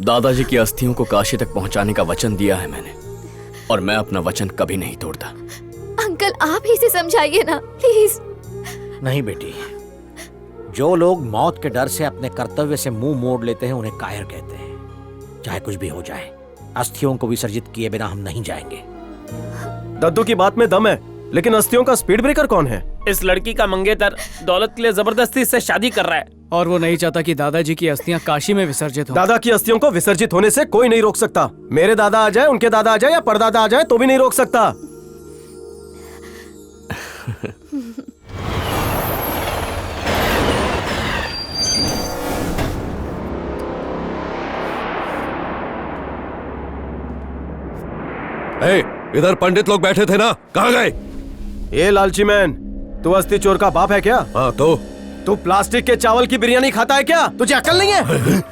दादाजी की अस्थियों को काशी तक पहुंचाने का वचन दिया है मैंने, और मैं अपना वचन कभी नहीं तोड़ता। अंकल आप ही से समझाइए ना प्लीज। नहीं बेटी, जो लोग मौत के डर से अपने कर्तव्य से मुंह मोड़ लेते हैं उन्हें कायर कहते हैं। चाहे कुछ भी हो जाए, अस्थियों को विसर्जित किए बिना हम नहीं जाएंगे। दद्दू की बात में दम है, लेकिन अस्थियों का स्पीड ब्रेकर कौन है? इस लड़की का मंगेतर दौलत के लिए जबरदस्ती इससे शादी कर रहा है, और वो नहीं चाहता कि दादाजी की अस्थियां काशी में विसर्जित हो। दादा की अस्थियों को विसर्जित होने से कोई नहीं रोक सकता। मेरे दादा आ जाए, उनके दादा आ जाए या परदादा आ जाए तो भी नहीं रोक सकता। इधर पंडित लोग बैठे थे ना, कहाँ गए? ये लालची मैन, तू अस्थि चोर का बाप है क्या? हाँ तो तू प्लास्टिक के चावल की बिरयानी खाता है क्या? तुझे अकल नहीं है?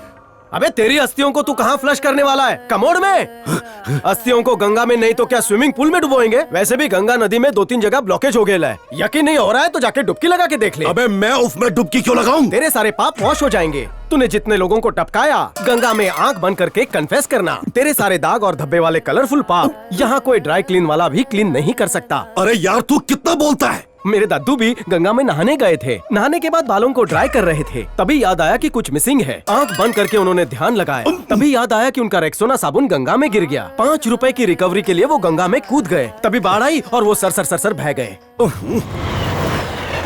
अबे तेरी अस्थियों को तू कहाँ फ्लश करने वाला है? कमोड में? अस्थियों को गंगा में नहीं तो क्या स्विमिंग पूल में डुबोएंगे? वैसे भी गंगा नदी में 2-3 जगह ब्लॉकेज हो गया है। यकीन नहीं हो रहा है तो जाके डुबकी लगा के देख ले। अबे मैं उसमें डुबकी क्यों लगाऊं? तेरे सारे पाप वॉश हो जाएंगे। तूने जितने लोगों को टपकाया, गंगा में आंख बंद करके कन्फेस करना। तेरे सारे दाग और धब्बे वाले कलरफुल पाप यहाँ कोई ड्राई क्लीन वाला भी क्लीन नहीं कर सकता। अरे यार तू कितना बोलता है? मेरे दादू भी गंगा में नहाने गए थे। नहाने के बाद बालों को ड्राई कर रहे थे, तभी याद आया कि कुछ मिसिंग है। आंख बंद करके उन्होंने ध्यान लगाया, तभी याद आया कि उनका रेक्सोना साबुन गंगा में गिर गया। 5 रुपए की रिकवरी के लिए वो गंगा में कूद गए, तभी बाढ़ आई और वो सर बह गए।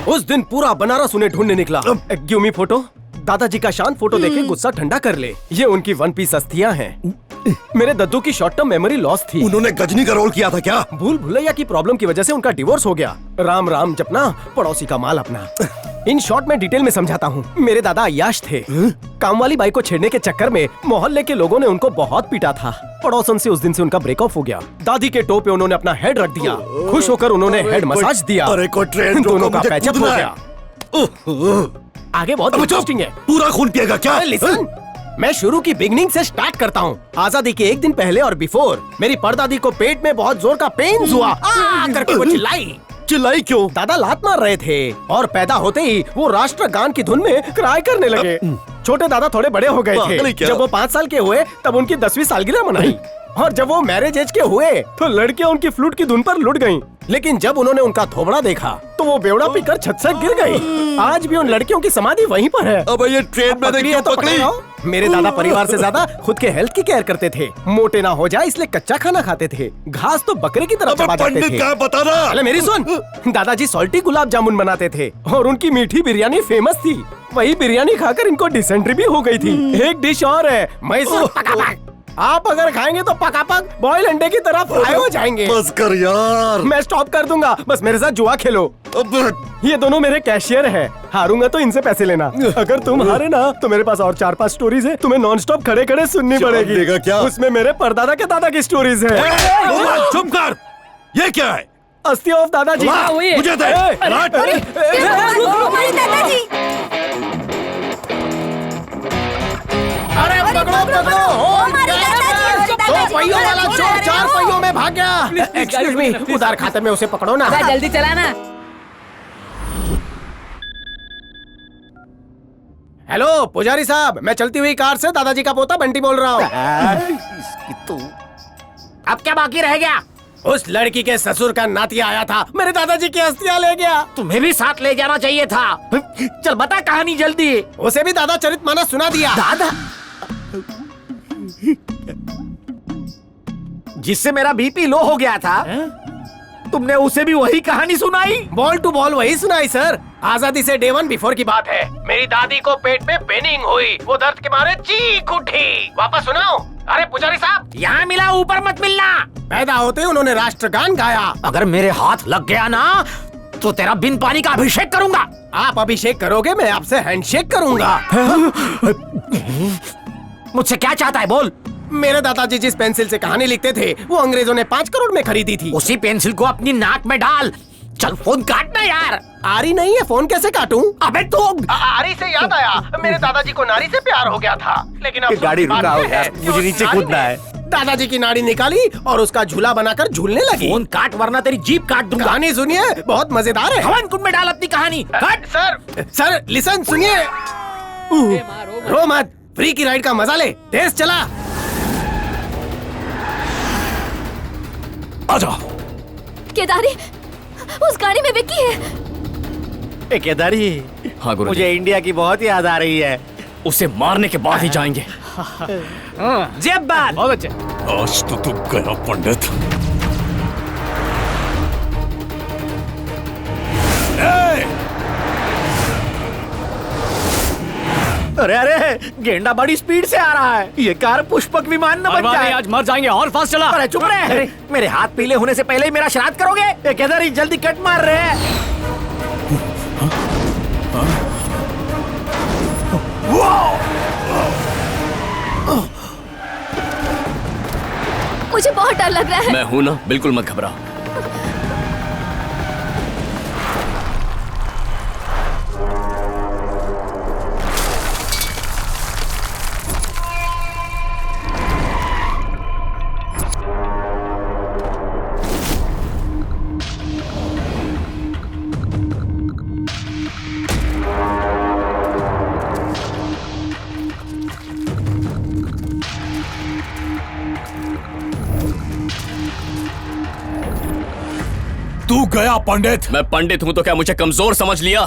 उस दिन पूरा बनारस उन्हें ढूंढने निकला। Give me photo. दादाजी का शांत फोटो देखे गुस्सा ठंडा कर ले। ये उनकी 1 पीस अस्थियां हैं। मेरे दद्दू की शॉर्ट टर्म मेमोरी लॉस थी। उन्होंने गजनी का रोल किया था क्या? भूल भुलैया की प्रॉब्लम की वजह से उनका डिवोर्स हो गया। राम राम जपना, पड़ोसी का माल अपना। इन शॉर्ट में डिटेल में समझाता हूँ। मेरे दादा अय्याश थे। काम वाली बाई को छेड़ने के चक्कर में मोहल्ले के लोगों ने उनको बहुत पीटा था। पड़ोसन से उस दिन से उनका ब्रेकअप हो गया। दादी के टो पे उन्होंने अपना हेड रख दिया। खुश होकर उन्होंने हेड मसाज दिया। अरे कोई ट्रेन दोनों का पैचअप हो गया। आगे बहुत इंटरेस्टिंग है। पूरा खून पिएगा क्या? लिसन, मैं शुरू की बिगनिंग से स्टार्ट करता हूँ। आजादी के 1 दिन पहले और बिफोर मेरी परदादी को पेट में बहुत जोर का पेन हुआ। करके वो चिल्लाई क्यों? दादा लात मार रहे थे और पैदा होते ही वो राष्ट्रगान की धुन में क्राई करने लगे। छोटे दादा थोड़े बड़े हो गए थे। जब वो 5 साल के हुए तब उनकी 10वीं सालगिरह मनाई, और जब वो मैरिज एज के हुए तो लड़कियां उनकी फ्लूट की धुन पर लुट गईं। लेकिन जब उन्होंने उनका थोबड़ा देखा तो वो बेवड़ा पीकर छत से गिर गई। आज भी उन लड़कियों की समाधि वहीं पर है। अब ये ट्रेन में पकड़ी है तो पकड़ी हो। मेरे दादा परिवार से ज्यादा खुद के हेल्थ की केयर करते थे। मोटे ना हो जाए इसलिए कच्चा खाना खाते थे। घास तो बकरे की तरह चबा जाते थे। क्या बता रहा? अरे मेरी सुन, दादाजी सॉल्टी गुलाब जामुन बनाते थे और उनकी मीठी बिरयानी फेमस थी। वही बिरयानी खाकर इनको डिसेंट्री भी हो गई थी। एक डिश और है, मैसूर पकापक। आप अगर खाएंगे तो पकापक बॉयल अंडे की तरह फ्राई हो जाएंगे। बस कर यार, मैं स्टॉप कर दूंगा, बस मेरे साथ जुआ खेलो। ये दोनों मेरे कैशियर हैं। हारूंगा तो इनसे पैसे लेना। अगर तुम हारे ना तो मेरे पास और 4-5 स्टोरीज है, तुम्हें नॉन स्टॉप खड़े खड़े सुननी पड़ेगी। क्या? उसमें मेरे परदादा के दादा की स्टोरीज है। चुप कर। ये क्या है? अस्थि ऑफ दादाजी। मुझे दे। अरे पकड़ो पकड़ो। 2 पहियों वाला चोर 4 पहियों में भाग गया। एक्सक्यूज मी, उधार खाते में उसे पकड़ो ना। जल्दी चलाना। हेलो पुजारी साहब, मैं चलती हुई कार से दादाजी का पोता बंटी बोल रहा हूँ। अब क्या बाकी रह गया? उस लड़की के ससुर का नातिया आया था, मेरे दादाजी की अस्थियां ले गया। तुम्हें भी साथ ले जाना चाहिए था। चल बता कहानी जल्दी। उसे भी दादा चरितमानस सुना दिया। दादा, जिससे मेरा बीपी लो हो गया था, तुमने उसे भी वही कहानी सुनाई? बॉल टू बॉल वही सुनाई सर। आजादी से डे 1 बिफोर की बात है। मेरी दादी को पेट में पेनिंग हुई, वो दर्द के मारे चीख उठी। वापस सुनाओ। अरे पुजारी साहब, यहाँ मिला ऊपर मत मिलना। पैदा होते उन्होंने राष्ट्रगान गाया। अगर मेरे हाथ लग गया ना तो तेरा बिन पानी का अभिषेक करूंगा। आप अभिषेक करोगे, मैं आपसे हैंडशेक करूंगा। मुझसे क्या चाहता है बोल? मेरे दादाजी जिस पेंसिल से कहानी लिखते थे वो अंग्रेजों ने 5 करोड़ में खरीदी थी। उसी पेंसिल को अपनी नाक में डाल। चल फोन काटना यार। आरी नहीं है, फोन कैसे काटूं? अबे तू आरी से याद आया, मेरे दादाजी को नारी से प्यार हो गया था, लेकिन अब गाड़ी रुकाओ यार, मुझे नीचे कूदना है। दादाजी की नाड़ी निकाली और उसका झूला बनाकर झूलने लगी। फोन काट वरना तेरी जीभ काट दूंगा। कहानी सुनिए, बहुत मजेदार है। हवन कुंड में डाल अपनी कहानी। सर लिसन सुनिए। रो मत, फ्री की राइड का मजा ले, तेज चला। आ जाओ। केदारी, उस गाड़ी में विक्की है। ए केदारी, हाँ गुरुजी। मुझे इंडिया की बहुत याद आ रही है। उसे मारने के बाद ही जाएंगे। जब बात बहुत अच्छे। आज तो तू गया पंडित। अरे अरे, गेंडा बड़ी स्पीड से आ रहा है। ये कार पुष्पक विमान न बन जाए। आज मर जाएंगे, और फास्ट चला। अरे चुप रहे, मेरे हाथ पीले होने से पहले ही मेरा श्राद्ध करोगे? ये केदारी जल्दी कट मार रहे हैं। मुझे बहुत डर लग रहा है। मैं हूं ना, बिल्कुल मत घबरा। तू गया पंडित। मैं पंडित हूं तो क्या मुझे कमजोर समझ लिया?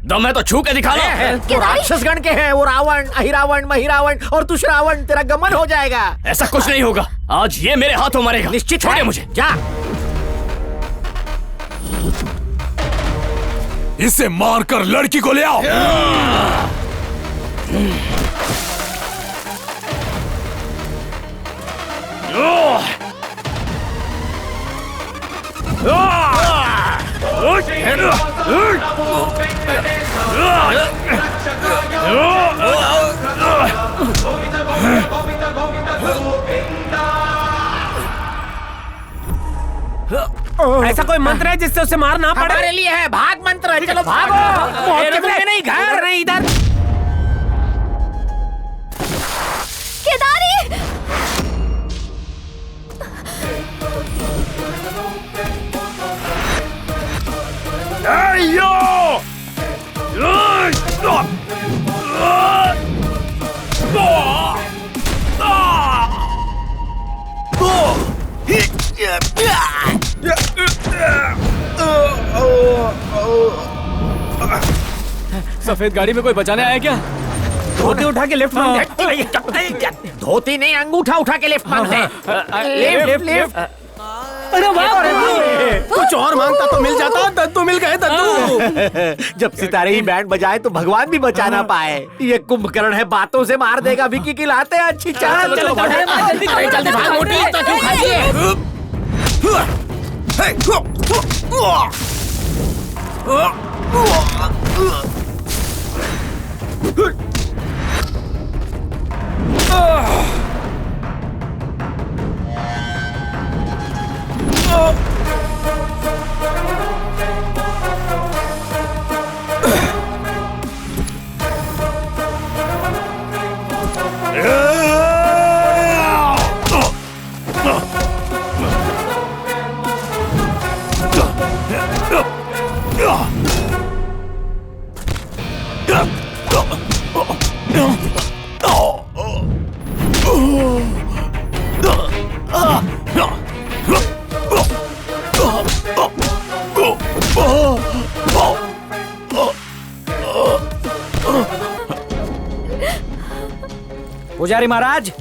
दम है तो छू के दिखा लो। वो राक्षसगण के हैं, वो रावण, अहिरावण, महिरावण और तू श्रावण। तेरा गमन हो जाएगा। ऐसा कुछ नहीं होगा। आज ये मेरे हाथों मरेगा। निश्चित छोड़े है। मुझे। जा। इसे मारकर लड़की को ले आओ। ऐसा कोई मंत्र है जिससे उसे मार ना पड़े? हमारे लिए है भाग मंत्र। चलो भागो। मौत के मुंह में नहीं, घर नहीं, इधर। केदारी, सफेद गाड़ी में कोई बचाने आया क्या? धोती उठा के लेफ्ट मांग धोती नहीं, अंगूठा उठा के लिफ्ट मांगते हैं। Lift, lift. अरे वाह, कुछ और मांगता तो मिल जाता। दद्दू मिल गए, दद्दू। जब सितारे ही बैंड बजाए तो भगवान भी बचा ना पाए। ये कुंभकर्ण है, बातों से मार देगा। विक्की की लाते हैं अच्छी। चल चलो, जल्दी भाग मोटी। तो क्यों खाती पुजारी महाराज,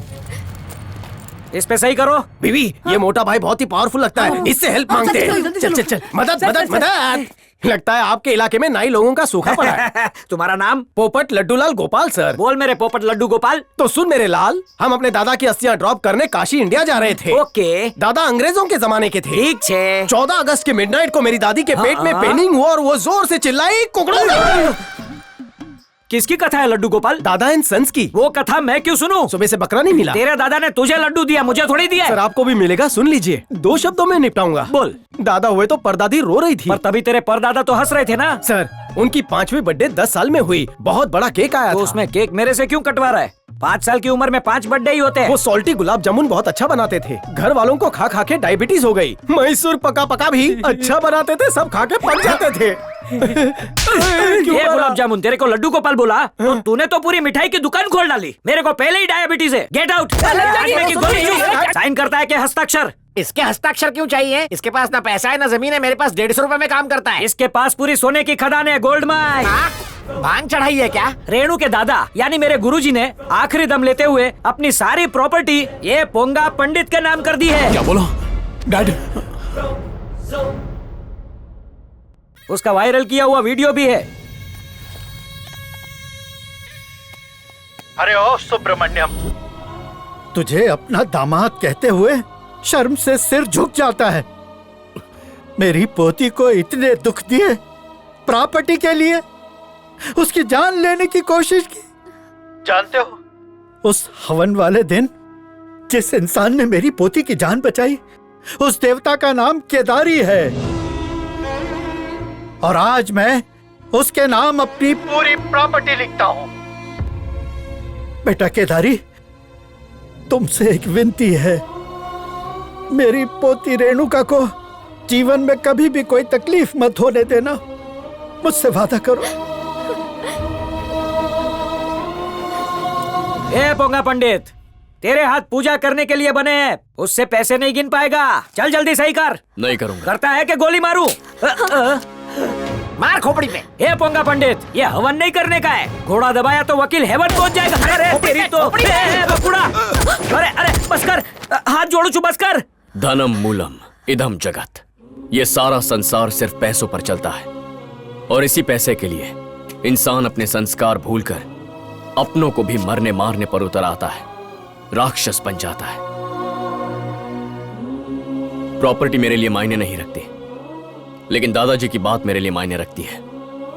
इस पे सही करो। बीवी, ये मोटा भाई बहुत ही पावरफुल लगता है। इससे हेल्प मांगते हैं। चल चल चल, मदद मदद मदद। लगता है आपके इलाके में नाई लोगों का सूखा पड़ा है। तुम्हारा नाम? पोपट लड्डूलाल गोपाल सर। बोल मेरे पोपट लड्डू गोपाल। तो सुन मेरे लाल, हम अपने दादा की अस्थियां ड्रॉप करने काशी इंडिया जा रहे थे। ओके। दादा अंग्रेजों के जमाने के थे। ठीक छे। 14 अगस्त के मिडनाइट को मेरी दादी के पेट में पेनिंग हुआ और वो जोर से चिल्लाई, कुकड़ू। किसकी कथा है लड्डू गोपाल? दादा एंड सन्स की। वो कथा मैं क्यों सुनूं? सुबह से बकरा नहीं मिला। तेरे दादा ने तुझे लड्डू दिया, मुझे थोड़ी दिया। सर आपको भी मिलेगा, सुन लीजिए। 2 शब्दों में निपटाऊंगा। बोल। दादा हुए तो परदादी रो रही थी। पर तभी तेरे परदादा तो हंस रहे थे ना। सर, उनकी 5वीं बर्थडे 10 साल में हुई। बहुत बड़ा केक आया तो था। उसमें केक मेरे से क्यों कटवा रहा है? 5 साल की उम्र में 5 बर्थडे ही होते हैं। वो सॉल्टी गुलाब जामुन बहुत अच्छा बनाते थे। घर वालों को खा खा के डायबिटीज हो गई। मैसूर पका पका भी अच्छा बनाते थे, सब खा के पक जाते थे। ये गुलाब जामुन तेरे को लड्डू गोपाल बोला तो तूने तो पूरी मिठाई की दुकान खोल डाली। मेरे को पहले ही डायबिटीज है। Get out. साइन करता है कि हस्ताक्षर? इसके हस्ताक्षर क्यों चाहिए? इसके पास ना पैसा है ना जमीन है, मेरे पास 150 रुपए में काम करता है। इसके पास पूरी सोने की खदान है, गोल्ड माइन। भांग चढ़ाई है क्या? रेणु के दादा यानी मेरे गुरुजी ने आखिरी दम लेते हुए अपनी सारी प्रॉपर्टी ये पोंगा पंडित के नाम कर दी है। क्या बोला डैड? उसका वायरल किया हुआ वीडियो भी है। अरे ओ सुब्रमण्यम, तुझे अपना दामाद कहते हुए शर्म से सिर झुक जाता है। मेरी पोती को इतने दुख दिए, प्रॉपर्टी के लिए उसकी जान लेने की कोशिश की। जानते हो, उस हवन वाले दिन जिस इंसान ने मेरी पोती की जान बचाई, उस देवता का नाम केदारी है। और आज मैं उसके नाम अपनी पूरी प्रॉपर्टी लिखता हूं। बेटा केदारी, तुमसे एक विनती है, मेरी पोती रेणुका को जीवन में कभी भी कोई तकलीफ मत होने देना। मुझसे वादा करो। ए पोंगा पंडित, तेरे हाथ पूजा करने के लिए बने हैं, उससे पैसे नहीं गिन पाएगा। चल जल्दी सही कर। नहीं करूंगा। करता है कि गोली मारूं? मार खोपड़ी पे। ए पोंगा पंडित, ये हवन नहीं करने का है। घोड़ा दबाया तो वकील हेवन पहुंच जाएगा। अरे तेरी तो बकुड़ा। अरे बस कर, हाथ जोड़ू चु, बस कर। धनम मूलम इदम जगत। ये सारा संसार सिर्फ पैसों पर चलता है, और इसी पैसे के लिए इंसान अपने संस्कार भूलकर अपनों को भी मरने मारने पर उतर आता है, राक्षस बन जाता है। प्रॉपर्टी मेरे लिए मायने नहीं रखती, लेकिन दादाजी की बात मेरे लिए मायने रखती है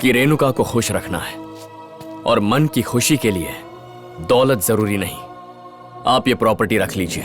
कि रेणुका को खुश रखना है, और मन की खुशी के लिए दौलत जरूरी नहीं। आप ये प्रॉपर्टी रख लीजिए।